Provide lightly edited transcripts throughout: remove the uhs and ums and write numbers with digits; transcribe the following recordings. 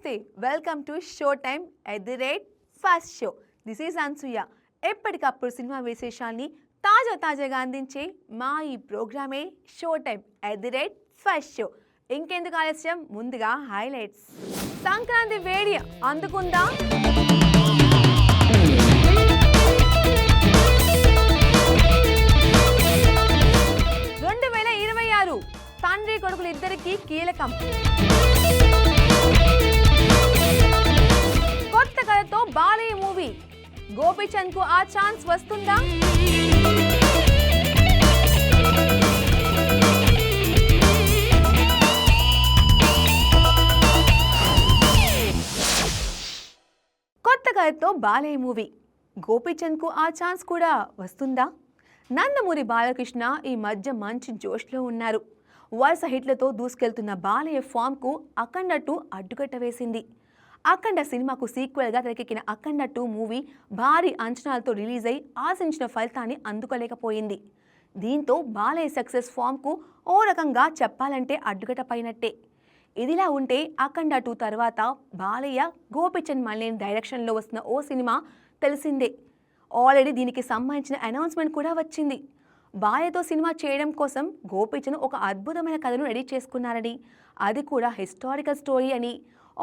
నమస్తే welcome to show time first show. This is Anasuya. ఎప్పటికప్పుడు cinema విశేషాల్ని తాజాగా అందించే మా ఈ ప్రోగ్రామే షో టైమ్ ఫస్ట్ షో. ఇంకెందుకు ఆలస్యం, ముందుగా హైలైట్స్. సంక్రాంతి వేడి అందుకుందా? 2026 తండ్రి కొడుకులు ఇద్దరికి కీలకం. కొత్త కథతో బాలయ్య మూవీ. గోపీచంద్ కు ఆ ఛాన్స్ వస్తుందా? కొత్త కథతో బాలయ్య మూవీ. గోపీచంద్ కు ఆ ఛాన్స్ కూడా వస్తుందా? నందమూరి బాలకృష్ణ ఈ మధ్య మంచి జోష్లో ఉన్నారు. వరుస హిట్లతో దూసుకెళ్తున్న బాలయ్య ఫామ్కు అఖండ 2 అడ్డుకట్ట వేసింది. అఖండ సినిమాకు సీక్వెల్గా తెరకెక్కిన అఖండ 2 మూవీ భారీ అంచనాలతో రిలీజ్ అయి ఆశించిన ఫలితాన్ని అందుకోలేకపోయింది. దీంతో బాలయ్య సక్సెస్ ఫామ్కు ఓ రకంగా చెప్పాలంటే అడ్డుకట్ట పైనట్టే. ఇదిలా ఉంటే అఖండ 2 తర్వాత బాలయ్య గోపీచంద్ మల్లేని డైరెక్షన్లో వస్తున్న ఓ సినిమా తెలిసిందే. ఆల్రెడీ దీనికి సంబంధించిన అనౌన్స్మెంట్ కూడా వచ్చింది. బాలయ్యతో సినిమా చేయడం కోసం గోపీచంద్ ఒక అద్భుతమైన కథను రెడీ చేసుకున్నారని, అది కూడా హిస్టారికల్ స్టోరీ అని,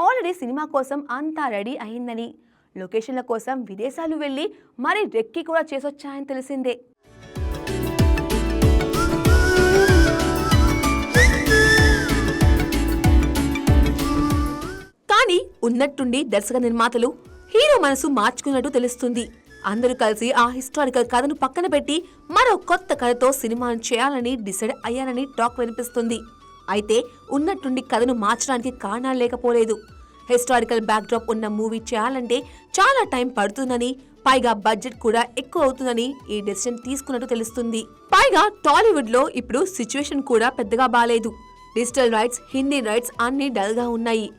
ఆల్రెడీ సినిమా కోసం అంతా రెడీ అయిందని, లొకేషన్ల కోసం విదేశాలు వెళ్ళి మరీ రెక్కి కూడా చేసొచ్చాయని తెలిసిందే. కానీ ఉన్నట్టుండి దర్శక నిర్మాతలు హీరో మనసు మార్చుకున్నట్టు తెలుస్తుంది. అందరూ కలిసి ఆ హిస్టారికల్ కథను పక్కన పెట్టి మరో కొత్త కథతో సినిమాను చేయాలని డిసైడ్ అయ్యారని టాక్ వినిపిస్తుంది. అయితే ఉన్నట్టుండి కథను మార్చడానికి కారణాలు లేకపోలేదు. హిస్టారికల్ బ్యాక్డ్రాప్ ఉన్న మూవీ చేయాలంటే చాలా టైం పడుతుందని, పైగా బడ్జెట్ కూడా ఎక్కువ అవుతుందని ఈ డెసిషన్ తీసుకున్నట్టు తెలుస్తుంది. పైగా టాలీవుడ్ లో ఇప్పుడు సిచ్యువేషన్ కూడా పెద్దగా బాలేదు. డిజిటల్ రైట్స్, హిందీ రైట్స్ అన్ని డల్ గా ఉన్నాయి.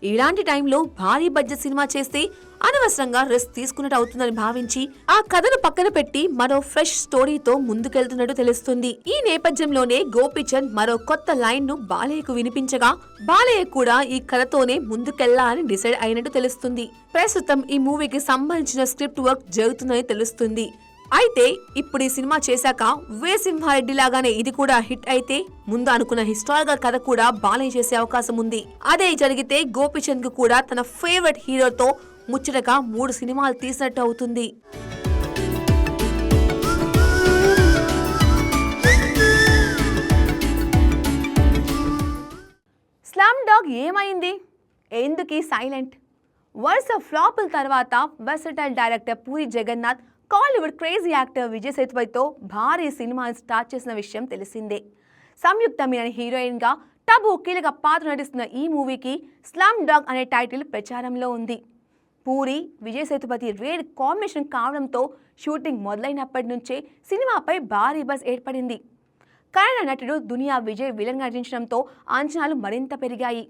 ఇలాంటి టైంలో భారీ బడ్జెట్ సినిమా చేస్తే అనవసరంగా రిస్క్ తీసుకున్నట్టు అవుతుందని భావించి ఆ కథను పక్కన పెట్టి మరో ఫ్రెష్ స్టోరీతో ముందుకెళ్తున్నట్టు తెలుస్తుంది. ఈ నేపథ్యంలోనే గోపీచంద్ మరో కొత్త లైన్ ను బాలయ్యకు వినిపించగా బాలయ్య కూడా ఈ కథతోనే ముందుకెళ్లాలని డిసైడ్ అయినట్టు తెలుస్తుంది. ప్రస్తుతం ఈ మూవీకి సంబంధించిన స్క్రిప్ట్ వర్క్ జరుగుతుందని తెలుస్తుంది. అయితే ఇప్పుడు ఈ సినిమా చేశాక వీరసింహారెడ్డి లాగానే ఇది కూడా హిట్ అయితే ముందు అనుకున్న హిస్టారికల్ కథ కూడా బాలయ్య చేసే అవకాశం ఉంది. అదే జరిగితే గోపీచంద్ కు కూడా తన ఫేవరెట్ హీరోతో ముచ్చటగా 3 సినిమాలు తీసినట్టు అవుతుంది. స్లామ్ డాగ్ ఏమైంది? ఎందుకీ సైలెంట్? వరుస ఫ్లాపుల తర్వాత versatile director Puri Jagannadh Kollywood crazy actor Vijay సేతుపతితో భారీ సినిమాను స్టార్ట్ చేసిన విషయం తెలిసిందే. సంయుక్త మీనన్ హీరోయిన్ గా టబు కీలక పాత్ర నటిస్తున్న ఈ మూవీకి స్లామ్ డాగ్ అనే టైటిల్ ప్రచారంలో ఉంది. పూరి, విజయ్ సేతుపతి రేర్ కాంబినేషన్ కావడంతో షూటింగ్ మొదలైనప్పటి నుంచే సినిమాపై భారీ బజ్ ఏర్పడింది. కన్నడ నటుడు దునియా విజయ్ విలన్ నటించడంతో అంచనాలు మరింత పెరిగాయి.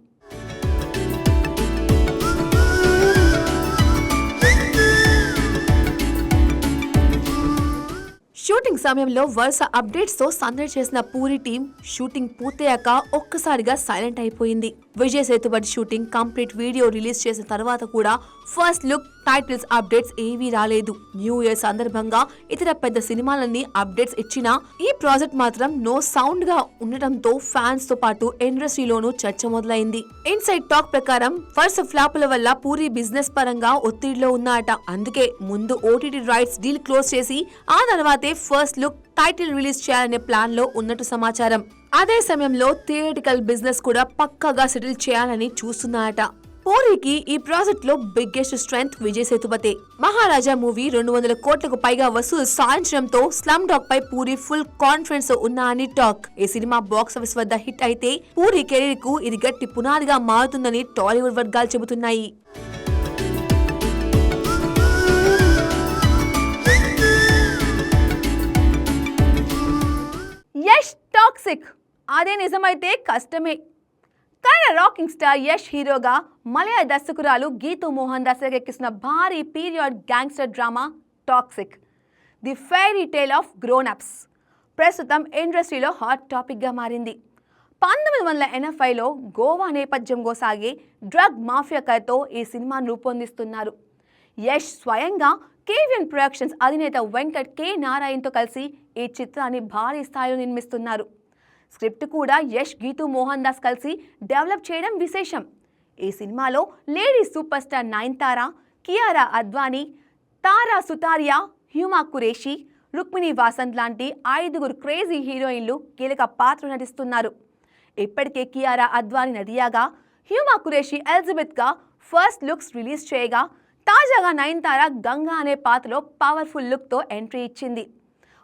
షూటింగ్ సమయంలో వరుస అప్డేట్స్ తో సందడి చేసిన పూరి టీం షూటింగ్ పూర్తయ్యాక ఒక్కసారిగా సైలెంట్ అయిపోయింది. Vijay Sethupathi shooting complete video release చేసిన తర్వాత కూడా ఫస్ట్ లుక్, టైటిల్స్ అప్డేట్స్ ఏవీ రాలేదు. న్యూ ఇయర్ సందర్భంగా ఇతర పెద్ద సినిమాలన్నీ అప్డేట్స్ ఇచ్చినా ఈ ప్రాజెక్ట్ మాత్రం నో సౌండ్ గా ఉండటంతో ఫ్యాన్స్ తో పాటు ఇండస్ట్రీలోనూ చర్చ మొదలైంది. ఇన్సైడ్ టాక్ ప్రకారం వరుస ఫ్లాపుల వల్ల పూరి బిజినెస్ పరంగా ఒత్తిడిలో ఉన్నారట. అందుకే ముందు ఓటీటీ రైట్స్ డీల్ క్లోజ్ చేసి ఆ తర్వాతే ఫస్ట్ లుక్, టైటిల్ రిలీజ్ చేయాలనే ప్లాన్ లో ఉన్నట్టు సమాచారం. అదే సమయంలో థియేటికల్ బిజినెస్ కూడా పక్కాగా సెటిల్ చేయాలని చూస్తున్నారట. పూరికి ఈ ప్రాజెక్ట్ లో బిగ్గెస్ట్ స్ట్రెంగ్త్ విజయ్ సేతుపతి. మహారాజా మూవీ 200 కోట్లకు పైగా వసూలు సాధించడంతో స్లమ్ డాగ్ పై పూరి ఫుల్ కాన్ఫిడెన్స్ ఉన్నా అని టాక్. ఈ సినిమా బాక్స్ ఆఫీస్ వద్ద హిట్ అయితే పూరి కెరీర్ కు ఇది గట్టి పునాదిగా మారుతుందని టాలీవుడ్ వర్గాలు చెబుతున్నాయి. యష్ టాక్సిక్, అదే నిజమైతే కష్టమే. కన్నడ రాకింగ్ స్టార్ యష్ హీరోగా మలయాళ దర్శకురాలు గీతూ మోహన్ దర్శకెక్కిస్తున్న భారీ period gangster drama toxic, the fairy tale of grown ups ప్రస్తుతం ఇండస్ట్రీలో హాట్ టాపిక్గా మారింది. 1985లో గోవా నేపథ్యంలో సాగే డ్రగ్ మాఫియా కథతో ఈ సినిమాను రూపొందిస్తున్నారు. యష్ స్వయంగా కేవిఎన్ ప్రొడక్షన్స్ అధినేత వెంకట్ కె నారాయణ్తో కలిసి ఈ చిత్రాన్ని భారీ స్థాయిలో నిర్మిస్తున్నారు. స్క్రిప్ట్ కూడా యష్, గీతూ మోహన్ దాస్ కలిసి డెవలప్ చేయడం విశేషం. ఈ సినిమాలో lady super star Nayanthara, Kiara Advani, Tara Sutaria, Huma Qureshi, Rukmini Vasanth లాంటి 5 క్రేజీ హీరోయిన్లు కీలక పాత్రలు నటిస్తున్నారు. ఇప్పటికే కియారా అద్వానీ నదియాగా, హ్యూమా కురేషి ఎలిజబెత్గా ఫస్ట్ లుక్స్ రిలీజ్ చేయగా, తాజాగా నయనతార గంగా అనే పాత్రలో పవర్ఫుల్ లుక్తో ఎంట్రీ ఇచ్చింది.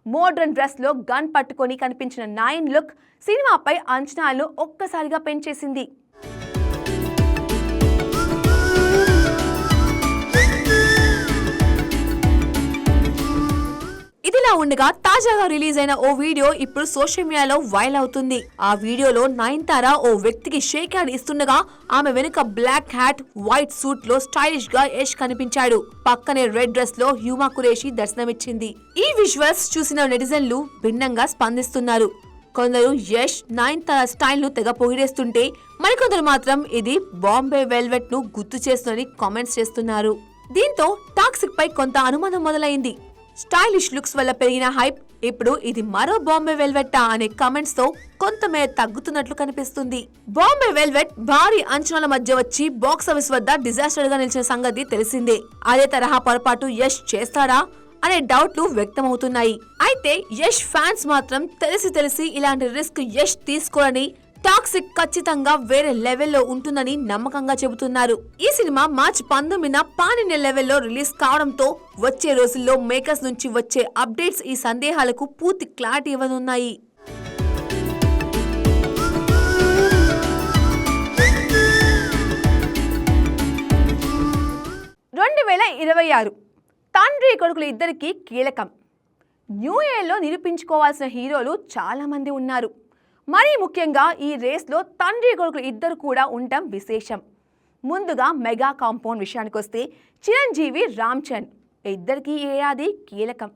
మోడ్రన్ డ్రెస్లో గన్ పట్టుకొని కనిపించిన నయన్ లుక్ సినిమాపై అంచనాలను ఒక్కసారిగా పెంచేసింది. ఇదిలా ఉండగా తాజాగా రిలీజ్ అయిన ఓ వీడియో ఇప్పుడు సోషల్ మీడియాలో వైరల్ అవుతుంది. ఆ వీడియోలో నయనతార ఓ వ్యక్తికి షేక్ హ్యాండ్ ఇస్తుండగా ఆమె వెనుక బ్లాక్ హ్యాట్, వైట్ సూట్ లో స్టైలిష్ గా యష్ కనిపించాడు. పక్కనే రెడ్ డ్రెస్ లో హ్యూమా కురేషి దర్శనమిచ్చింది. ఈ విజువల్స్ చూసిన నెటిజన్లు భిన్నంగా స్పందిస్తున్నారు. కొందరు యష్, నయనతార స్టైల్ ను తెగ పొగిడేస్తుంటే మరికొందరు మాత్రం ఇది బాంబే వెల్వెట్ ను గుర్తు చేస్తుందని కామెంట్స్ చేస్తున్నారు. దీంతో టాక్సిక్ పై కొంత అనుమానం మొదలైంది. స్టైలిష్ లుక్స్ వల్ల పెరిగిన హైప్ ఇప్పుడు ఇది మరో బాంబే వెల్వెట్టా అనే కమెంట్స్ తో కొంతమేర తగ్గుతున్నట్లు కనిపిస్తుంది. బాంబే వెల్వెట్ భారీ అంచనాల మధ్య వచ్చి బాక్స్ ఆఫీస్ వద్ద డిజాస్టర్ గా నిలిచిన సంగతి తెలిసిందే. అదే తరహా పొరపాటు యష్ చేస్తాడా అనే డౌట్లు వ్యక్తమవుతున్నాయి. అయితే యష్ ఫ్యాన్స్ మాత్రం తెలిసి ఇలాంటి రిస్క్ యష్ తీసుకోరని, టాక్సిక్ ఖచ్చితంగా వేరే లెవెల్లో ఉంటుందని నమ్మకంగా చెబుతున్నారు. ఈ సినిమా మార్చి 19న పాన్ ఇండియా లెవెల్లో రిలీజ్ కావడంతో వచ్చే రోజుల్లో మేకర్స్ నుంచి వచ్చే అప్డేట్స్ ఈ సందేహాలకు పూర్తి క్లారిటీ ఇవ్వనున్నాయి. తండ్రి కొడుకులు ఇద్దరికి కీలకం. న్యూ ఇయర్లో నిరూపించుకోవాల్సిన హీరోలు చాలా మంది ఉన్నారు. మరీ ముఖ్యంగా ఈ రేస్లో తండ్రి కొడుకులు ఇద్దరు కూడా ఉండటం విశేషం. ముందుగా మెగా కాంపౌండ్ విషయానికి వస్తే చిరంజీవి, రామ్ చరణ్ ఇద్దరికి ఏడాది కీలకం.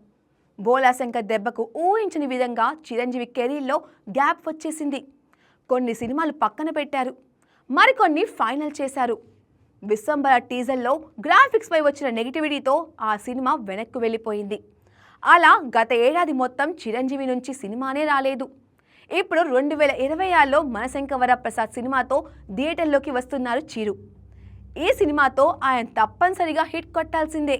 బోలాశంకర్ దెబ్బకు ఊహించని విధంగా చిరంజీవి కెరీర్లో గ్యాప్ వచ్చేసింది. కొన్ని సినిమాలు పక్కన పెట్టారు, మరికొన్ని ఫైనల్ చేశారు. విశ్వంబర టీజర్లో గ్రాఫిక్స్ పై వచ్చిన నెగిటివిటీతో ఆ సినిమా వెనక్కు వెళ్ళిపోయింది. అలా గత ఏడాది మొత్తం చిరంజీవి నుంచి సినిమానే రాలేదు. ఇప్పుడు 2026లో మనశంకర ప్రసాద్ సినిమాతో థియేటర్లోకి వస్తున్నారు చిరు. ఈ సినిమాతో ఆయన తప్పనిసరిగా హిట్ కొట్టాల్సిందే.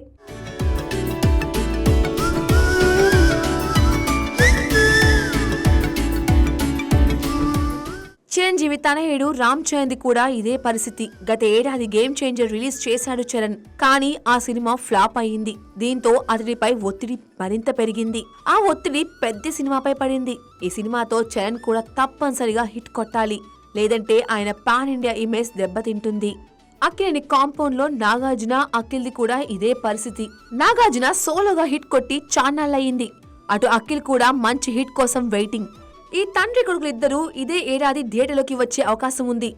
చిరంజీవి తనయుడు రామ్ చరణ్ కూడా ఇదే పరిస్థితి. గత ఏడాది గేమ్ చేంజర్ రిలీజ్ చేశాడు చరణ్, కానీ ఆ సినిమా ఫ్లాప్ అయింది. దీంతో అతడిపై ఒత్తిడి మరింత పెరిగింది. ఆ ఒత్తిడి పెద్ద సినిమాపై పడింది. ఈ సినిమాతో చరణ్ కూడా తప్పనిసరిగా హిట్ కొట్టాలి, లేదంటే ఆయన పాన్ ఇండియా ఇమేజ్ దెబ్బతింటుంది. అక్కినేని కాంపౌండ్ లో నాగార్జున, అఖిల్ది కూడా ఇదే పరిస్థితి. నాగార్జున సోలోగా హిట్ కొట్టి చాన్నాళ్ళయింది. అటు అఖిల్ కూడా మంచి హిట్ కోసం వెయిటింగ్. ఈ తండ్రి కొడుకులు ఇద్దరు ఇదే ఏడాది థియేటర్లోకి వచ్చే అవకాశం ఉంది.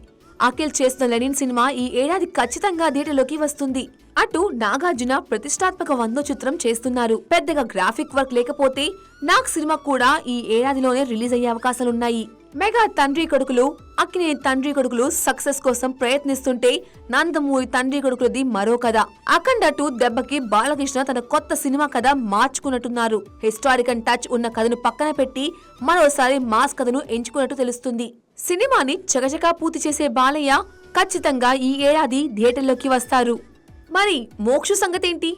అఖిల్ చేస్తున్న లెనిన్ సినిమా ఈ ఏడాది ఖచ్చితంగా థియేటర్లోకి వస్తుంది. అటు నాగార్జున ప్రతిష్టాత్మక 100 చిత్రం చేస్తున్నారు. పెద్దగా గ్రాఫిక్ వర్క్ లేకపోతే నాగ్ సినిమా కూడా ఈ ఏడాదిలోనే రిలీజ్ అయ్యే అవకాశాలున్నాయి. మెగా తండ్రి కొడుకులు, అక్కినేని తండ్రి కొడుకులు సక్సెస్ కోసం ప్రయత్నిస్తుంటే నందమూరి తండ్రి కొడుకులది మరో కథ. అఖండ 2 దెబ్బకి బాలకృష్ణ తన కొత్త సినిమా కథ మార్చుకున్నట్టున్నారు. హిస్టారికల్ టచ్ ఉన్న కథను పక్కన పెట్టి మరోసారి మాస్ కథను ఎంచుకున్నట్టు తెలుస్తుంది. సినిమాని చకచకా పూర్తి చేసే బాలయ్య ఖచ్చితంగా ఈ ఏడాది థియేటర్లోకి వస్తారు. మరి మోక్ష సంగతేంటి?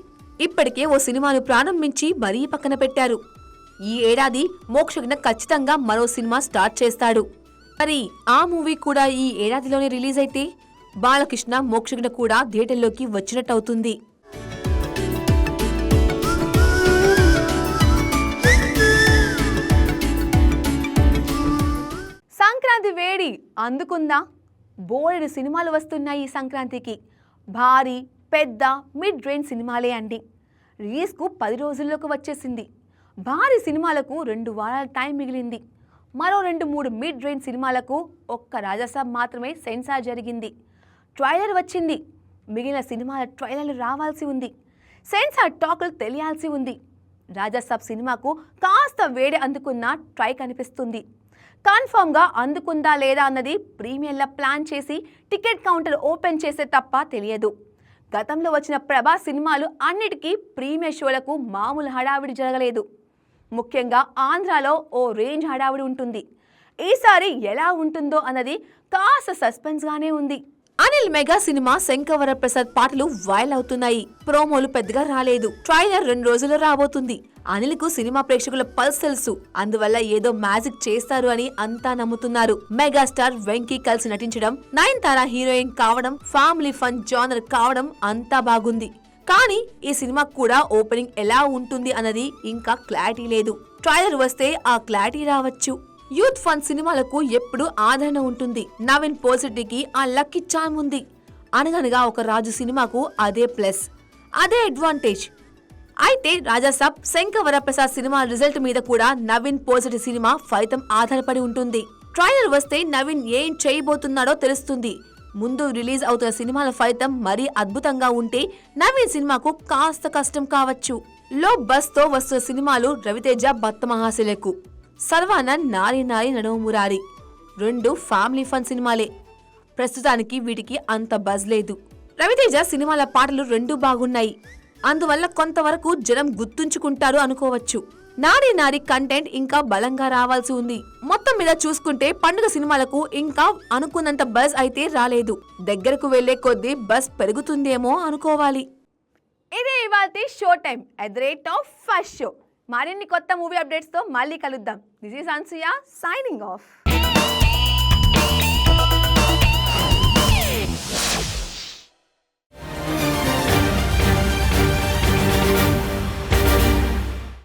ఇప్పటికే ఓ సినిమాను ప్రారంభించి మరీ పక్కన పెట్టారు. ఈ ఏడాది మోక్షజ్ఞ ఖచ్చితంగా మరో సినిమా స్టార్ట్ చేస్తాడు. మరి ఆ మూవీ కూడా ఈ ఏడాదిలోనే రిలీజ్ అయితే బాలకృష్ణ, మోక్షజ్ఞ కూడా థియేటర్లోకి వచ్చినట్టవుతుంది. సంక్రాంతి వేడి అందుకుందా? బోలెడు సినిమాలు వస్తున్నాయి ఈ సంక్రాంతికి. భారీ, పెద్ద, మిడ్ రేంజ్ సినిమాలే అండి. రిలీజ్కు 10 రోజుల్లోకి వచ్చేసింది. భారీ సినిమాలకు 2 వారాల టైం మిగిలింది. మరో 2-3 మిడ్ రేంజ్ సినిమాలకు ఒక్క రాజాసాబ్ మాత్రమే సెన్సార్ జరిగింది. ట్రైలర్ వచ్చింది. మిగిలిన సినిమాల ట్రైలర్లు రావాల్సి ఉంది. సెన్సార్ టాకులు తెలియాల్సి ఉంది. రాజాసాబ్ సినిమాకు కాస్త వేడి అందుకున్న ట్రై కనిపిస్తుంది. కన్ఫర్మ్ గా అందుకుందా లేదా అన్నది ప్రీమియర్ల ప్లాన్ చేసి టికెట్ కౌంటర్ ఓపెన్ చేసే తప్ప తెలియదు. గతంలో వచ్చిన ప్రభాస్ సినిమాలు అన్నిటికీ ప్రీమియర్ షోలకు మామూలు హడావిడి జరగలేదు. ముఖ్యంగా ఆంధ్రాలో ఓ రేంజ్ హడావిడి ఉంటుంది. ఈసారి ఎలా ఉంటుందో అన్నది కాస్త సస్పెన్స్ గానే ఉంది. అనిల్ మెగా సినిమా శంకవర ప్రసాద్ పాటలు వైరల్ అవుతున్నాయి. ప్రోమోలు పెద్దగా రాలేదు. ట్రైలర్ 2 రోజుల్లో రాబోతుంది. అనిల్ కు సినిమా ప్రేక్షకుల పల్స్ తెలుసు. అందువల్ల ఏదో మ్యాజిక్ చేస్తారు అని అంతా నమ్ముతున్నారు. మెగాస్టార్ వెంకీ కలిసి నటించడం, నయనతార హీరోయిన్ కావడం, ఫ్యామిలీ ఫన్ జానర్ కావడం అంతా బాగుంది. కానీ ఈ సినిమా కూడా ఓపెనింగ్ ఎలా ఉంటుంది అన్నది ఇంకా క్లారిటీ లేదు. ట్రైలర్ వస్తే ఆ క్లారిటీ రావచ్చు. యూత్ ఫన్ సినిమాలకు ఎప్పుడు ఆదరణ ఉంటుంది. నవీన్ పోసిటీకి ఆ లక్కీ చార్మ్ ఉంది. అనగనగా ఒక రాజు సినిమాకు అదే ప్లస్, అదే అడ్వాంటేజ్. అయితే రాజాసాబ్, శంకవర ప్రసాద్ సినిమా రిజల్ట్ మీద కూడా నవీన్ పోసిటీ సినిమా ఫలితం ఆధారపడి ఉంటుంది. ట్రైలర్ వస్తే నవీన్ ఏం చేయబోతున్నాడో తెలుస్తుంది. ముందు రిలీజ్ అవుతున్న సినిమాల ఫలితం మరీ అద్భుతంగా ఉంటే నవీన్ సినిమాకు కాస్త కష్టం కావచ్చు. లో బస్ తో వస్తున్న సినిమాలు రవితేజ భక్త మహాశిలకు, సర్వానంద్ నారి నారి నడుము మురారి 2 ఫ్యామిలీ ఫన్ సినిమాలే. ప్రస్తుతానికి వీటికి అంత బజ్ లేదు. రవితేజ సినిమాల పాటలు 2 బాగున్నాయి. అందువల్ల కొంతవరకు జనం గుర్తుంచుకుంటారు అనుకోవచ్చు. నారి నారి కంటెంట్ ఇంకా బలంగా రావాల్సి ఉంది. మొత్తం మీద చూసుకుంటే పండుగ సినిమాలకు ఇంకా అనుకున్నంత బజ్ అయితే రాలేదు. దగ్గరకు వెళ్లే కొద్దీ బజ్ పెరుగుతుందేమో అనుకోవాలి. ఇదే ఇవాల్టి షో టైం @ఫస్ట్ షో. మరిన్ని కొత్త మూవీ అప్డేట్స్ తో మళ్ళీ కలుద్దాం. This is Anasuya signing off.